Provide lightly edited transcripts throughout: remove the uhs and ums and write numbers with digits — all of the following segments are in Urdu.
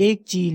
ایک چیل۔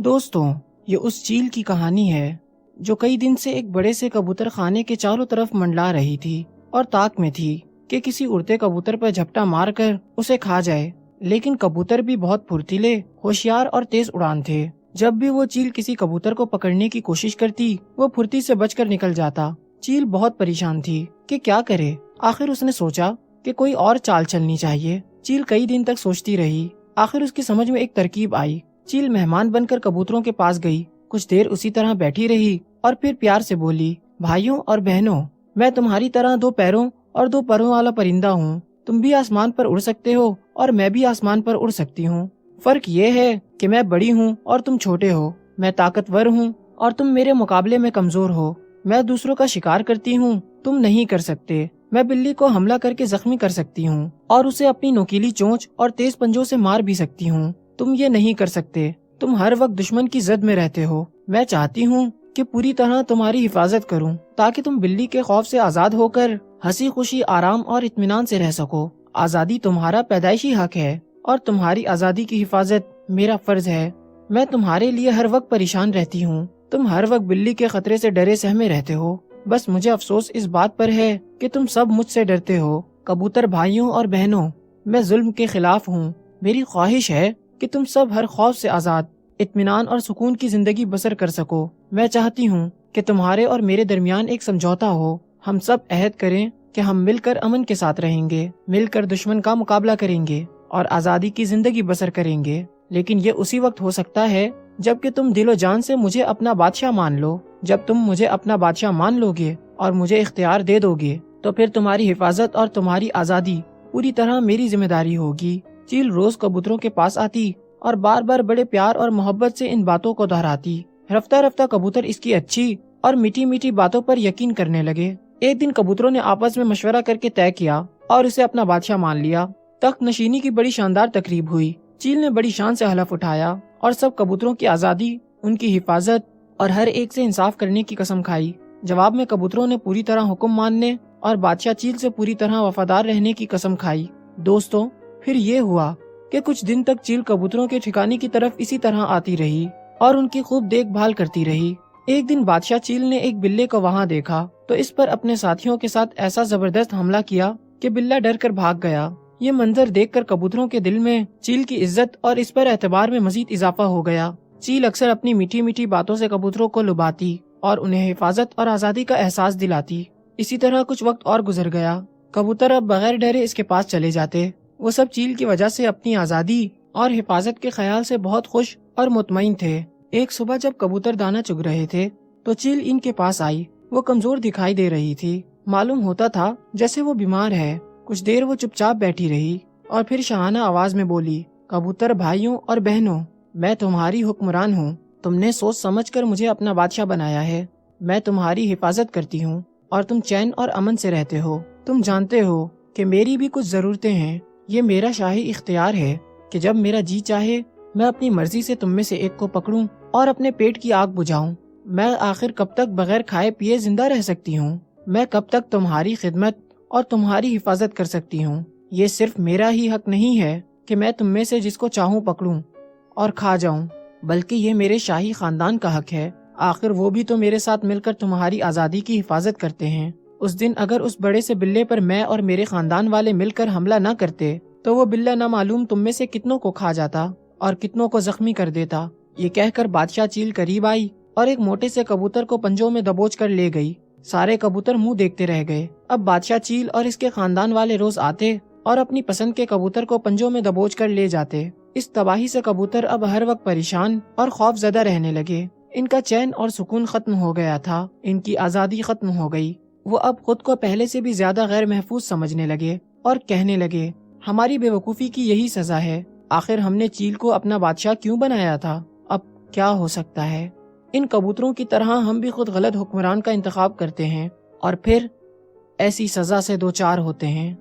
دوستوں، یہ اس چیل کی کہانی ہے جو کئی دن سے ایک بڑے سے کبوتر خانے کے چاروں طرف منڈلا رہی تھی اور طاق میں تھی کہ کسی اڑتے کبوتر پر جھپٹا مار کر اسے کھا جائے۔ لیکن کبوتر بھی بہت پھرتیلے، ہوشیار اور تیز اڑان تھے۔ جب بھی وہ چیل کسی کبوتر کو پکڑنے کی کوشش کرتی، وہ پھرتی سے بچ کر نکل جاتا۔ چیل بہت پریشان تھی کہ کیا کرے۔ آخر اس نے سوچا کہ کوئی اور چال چلنی چاہیے۔ چیل کئی دن تک سوچتی رہی۔ آخر اس کی سمجھ میں ایک ترکیب آئی۔ چیل مہمان بن کر کبوتروں کے پاس گئی، کچھ دیر اسی طرح بیٹھی رہی اور پھر پیار سے بولی، بھائیوں اور بہنوں، میں تمہاری طرح 2 پیروں اور 2 پروں والا پرندہ ہوں۔ تم بھی آسمان پر اڑ سکتے ہو اور میں بھی آسمان پر اڑ سکتی ہوں۔ فرق یہ ہے کہ میں بڑی ہوں اور تم چھوٹے ہو، میں طاقتور ہوں اور تم میرے مقابلے میں کمزور ہو، میں دوسروں کا شکار کرتی ہوں، تم نہیں کر سکتے، میں بلی کو حملہ کر کے زخمی کر سکتی ہوں اور اسے اپنی نوکیلی چونچ اور تیز پنجوں سے مار بھی سکتی ہوں، تم یہ نہیں کر سکتے، تم ہر وقت دشمن کی زد میں رہتے ہو۔ میں چاہتی ہوں کہ پوری طرح تمہاری حفاظت کروں تاکہ تم بلی کے خوف سے آزاد ہو کر ہنسی خوشی، آرام اور اطمینان سے رہ سکو۔ آزادی تمہارا پیدائشی حق ہے اور تمہاری آزادی کی حفاظت میرا فرض ہے۔ میں تمہارے لیے ہر وقت پریشان رہتی ہوں، تم ہر وقت بلی کے خطرے سے ڈرے سہمے رہتے ہو۔ بس مجھے افسوس اس بات پر ہے کہ تم سب مجھ سے ڈرتے ہو۔ کبوتر بھائیوں اور بہنوں، میں ظلم کے خلاف ہوں۔ میری خواہش ہے کہ تم سب ہر خوف سے آزاد، اطمینان اور سکون کی زندگی بسر کر سکو۔ میں چاہتی ہوں کہ تمہارے اور میرے درمیان ایک سمجھوتا ہو۔ ہم سب عہد کریں کہ ہم مل کر امن کے ساتھ رہیں گے، مل کر دشمن کا مقابلہ کریں گے اور آزادی کی زندگی بسر کریں گے۔ لیکن یہ اسی وقت ہو سکتا ہے جب کہ تم دل و جان سے مجھے اپنا بادشاہ مان لو۔ جب تم مجھے اپنا بادشاہ مان لو گے اور مجھے اختیار دے دو گے تو پھر تمہاری حفاظت اور تمہاری آزادی پوری طرح میری ذمہ داری ہوگی۔ چیل روز کبوتروں کے پاس آتی اور بار بار بڑے پیار اور محبت سے ان باتوں کو دہراتی۔ رفتہ رفتہ کبوتر اس کی اچھی اور میٹھی میٹھی باتوں پر یقین کرنے لگے۔ ایک دن کبوتروں نے آپس میں مشورہ کر کے طے کیا اور اسے اپنا بادشاہ مان لیا۔ تخت نشینی کی بڑی شاندار تقریب ہوئی۔ چیل نے بڑی شان سے حلف اٹھایا اور سب کبوتروں کی آزادی، ان کی حفاظت اور ہر ایک سے انصاف کرنے کی قسم کھائی۔ جواب میں کبوتروں نے پوری طرح حکم ماننے اور بادشاہ چیل سے پوری طرح وفادار رہنے کی قسم کھائی۔ دوستوں، پھر یہ ہوا کہ کچھ دن تک چیل کبوتروں کے ٹھکانے کی طرف اسی طرح آتی رہی اور ان کی خوب دیکھ بھال کرتی رہی۔ ایک دن بادشاہ چیل نے ایک بلے کو وہاں دیکھا تو اس پر اپنے ساتھیوں کے ساتھ ایسا زبردست حملہ کیا کہ بلہ ڈر کر بھاگ گیا۔ یہ منظر دیکھ کر کبوتروں کے دل میں چیل کی عزت اور اس پر اعتبار میں مزید اضافہ ہو گیا۔ چیل اکثر اپنی میٹھی میٹھی باتوں سے کبوتروں کو لباتی اور انہیں حفاظت اور آزادی کا احساس دلاتی۔ اسی طرح کچھ وقت اور گزر گیا۔ کبوتر اب بغیر ڈرے اس کے پاس چلے جاتے۔ وہ سب چیل کی وجہ سے اپنی آزادی اور حفاظت کے خیال سے بہت خوش اور مطمئن تھے۔ ایک صبح جب کبوتر دانہ چگ رہے تھے تو چیل ان کے پاس آئی۔ وہ کمزور دکھائی دے رہی تھی، معلوم ہوتا تھا جیسے وہ بیمار ہے۔ کچھ دیر وہ چپ چاپ بیٹھی رہی اور پھر شاہانہ آواز میں بولی، کبوتر بھائیوں اور بہنوں، میں تمہاری حکمران ہوں۔ تم نے سوچ سمجھ کر مجھے اپنا بادشاہ بنایا ہے۔ میں تمہاری حفاظت کرتی ہوں اور تم چین اور امن سے رہتے ہو۔ تم جانتے ہو کہ میری بھی کچھ ضرورتیں ہیں۔ یہ میرا شاہی اختیار ہے کہ جب میرا جی چاہے میں اپنی مرضی سے تم میں سے ایک کو پکڑوں اور اپنے پیٹ کی آگ بجھاؤں۔ میں آخر کب تک بغیر کھائے پیے زندہ رہ سکتی ہوں؟ میں کب تک تمہاری خدمت اور تمہاری حفاظت کر سکتی ہوں؟ یہ صرف میرا ہی حق نہیں ہے کہ میں تم میں سے جس کو چاہوں پکڑوں اور کھا جاؤں، بلکہ یہ میرے شاہی خاندان کا حق ہے۔ آخر وہ بھی تو میرے ساتھ مل کر تمہاری آزادی کی حفاظت کرتے ہیں۔ اس دن اگر اس بڑے سے بلے پر میں اور میرے خاندان والے مل کر حملہ نہ کرتے تو وہ بلہ نہ معلوم تم میں سے کتنوں کو کھا جاتا اور کتنوں کو زخمی کر دیتا۔ یہ کہہ کر بادشاہ چیل قریب آئی اور ایک موٹے سے کبوتر کو پنجوں میں دبوچ کر لے گئی۔ سارے کبوتر منہ دیکھتے رہ گئے۔ اب بادشاہ چیل اور اس کے خاندان والے روز آتے اور اپنی پسند کے کبوتر کو پنجوں میں دبوچ کر لے جاتے۔ اس تباہی سے کبوتر اب ہر وقت پریشان اور خوف زدہ رہنے لگے۔ ان کا چین اور سکون ختم ہو گیا تھا، ان کی آزادی ختم ہو گئی۔ وہ اب خود کو پہلے سے بھی زیادہ غیر محفوظ سمجھنے لگے اور کہنے لگے، ہماری بے وقوفی کی یہی سزا ہے۔ آخر ہم نے چیل کو اپنا بادشاہ کیوں بنایا تھا؟ اب کیا ہو سکتا ہے؟ ان کبوتروں کی طرح ہم بھی خود غلط حکمران کا انتخاب کرتے ہیں اور پھر ایسی سزا سے دوچار ہوتے ہیں۔